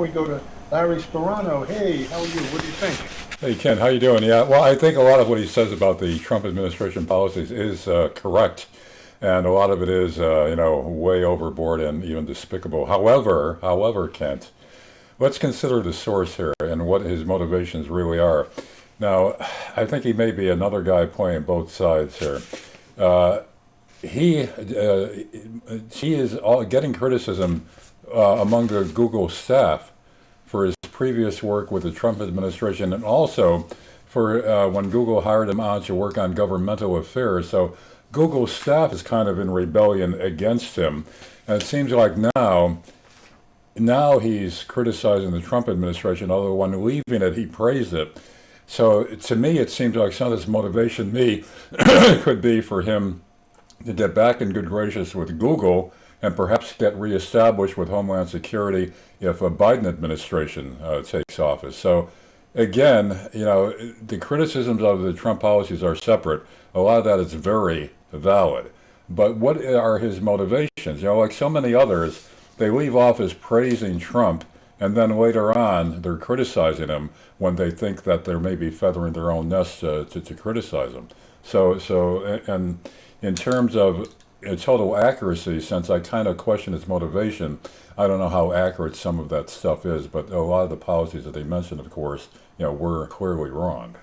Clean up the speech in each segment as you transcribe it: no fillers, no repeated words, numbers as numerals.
we go to Larry Sparano. Hey, how are you? What do you think? Hey Ken, how you doing? Yeah, well, I think a lot of what he says about the Trump administration policies is correct, and a lot of it is, way overboard and even despicable. However, Kent, let's consider the source here and what his motivations really are. Now, I think he may be another guy playing both sides here. Uh, he is getting criticism among the Google staff for his previous work with the Trump administration, and also for when Google hired him on to work on governmental affairs. So Google staff is kind of in rebellion against him, and it seems like now he's criticizing the Trump administration, although when leaving it, he praised it. So to me, it seems like some of this motivation could be for him to get back in good graces with Google and perhaps get reestablished with Homeland Security if a Biden administration takes office. So again, the criticisms of the Trump policies are separate. A lot of that is very valid. But what are his motivations? Like so many others, they leave office praising Trump, and then later on they're criticizing him when they think that they're maybe feathering their own nest to criticize him. And in terms of total accuracy, since I kind of question his motivation, I don't know how accurate some of that stuff is, but a lot of the policies that they mentioned, of course, were clearly wrong.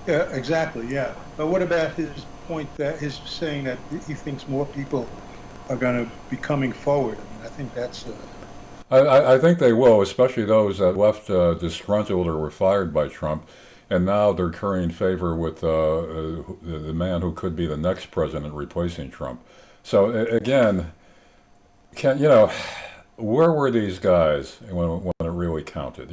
Yeah, exactly. Yeah, but what about his point that his saying that he thinks more people are going to be coming forward? I mean, I think that's. I think they will, especially those that left disgruntled or were fired by Trump, and now they're currying favor with the man who could be the next president replacing Trump. So again, where were these guys when it really counted?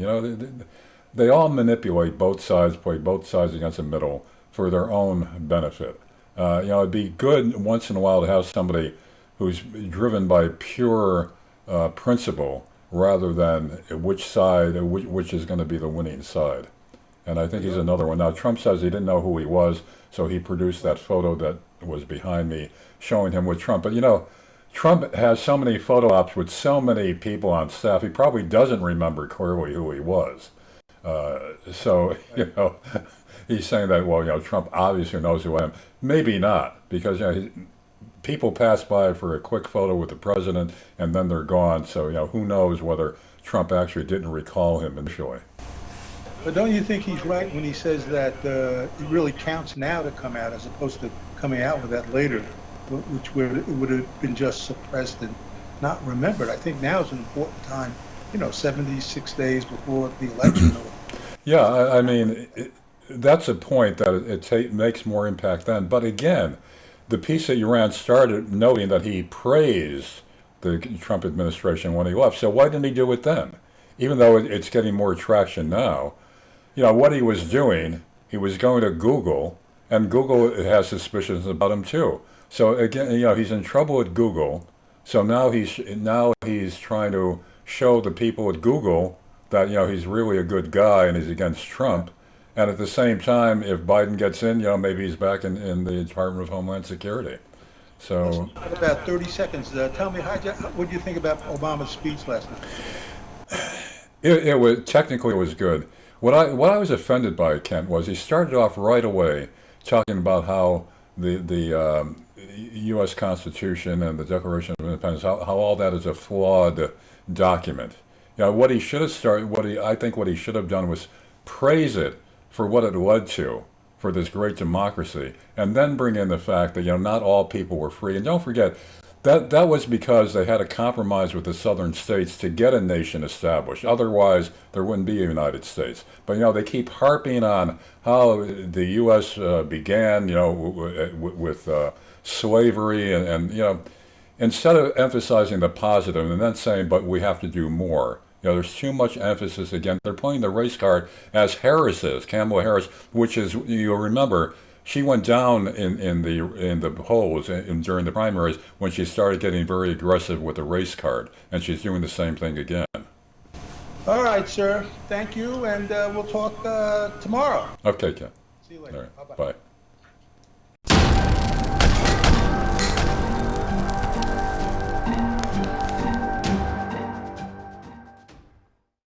They all manipulate both sides, play both sides against the middle for their own benefit. It'd be good once in a while to have somebody who's driven by pure principle rather than which is going to be the winning side. And I think he's another one. Now, Trump says he didn't know who he was, so he produced that photo that was behind me showing him with Trump. But, Trump has so many photo ops with so many people on staff, he probably doesn't remember clearly who he was. He's saying that, well, Trump obviously knows who I am. Maybe not, because, people pass by for a quick photo with the president, and then they're gone. So, who knows whether Trump actually didn't recall him initially. But don't you think he's right when he says that it really counts now to come out as opposed to coming out with that later, which would have been just suppressed and not remembered? I think now is an important time, 76 days before the election. Yeah, I mean, that's a point that it makes more impact then. But again, the piece that Iran started noting that he praised the Trump administration when he left. So why didn't he do it then? Even though it's getting more traction now. What he was doing, he was going to Google, and Google has suspicions about him too. So again, he's in trouble at Google. So now he's trying to show the people at Google that he's really a good guy and he's against Trump. And at the same time, if Biden gets in, maybe he's back in the Department of Homeland Security. So about 30 seconds. Tell me, what do you think about Obama's speech last night? It was good. What I was offended by, Kent, was he started off right away talking about how the U.S. Constitution and the Declaration of Independence, how all that is a flawed document. What he should have I think what he should have done was praise it for what it led to, for this great democracy, and then bring in the fact that not all people were free. And don't forget, that was because they had a compromise with the southern states to get a nation established. Otherwise, there wouldn't be a United States. But they keep harping on how the U.S. began, with slavery, and instead of emphasizing the positive and then saying, but we have to do more. There's too much emphasis again. They're playing the race card as Harris is, Kamala Harris, which is, you'll remember, she went down in the polls during the primaries when she started getting very aggressive with the race card, and she's doing the same thing again. All right, sir. Thank you, and we'll talk tomorrow. Okay, Ken. See you later. All right. Bye.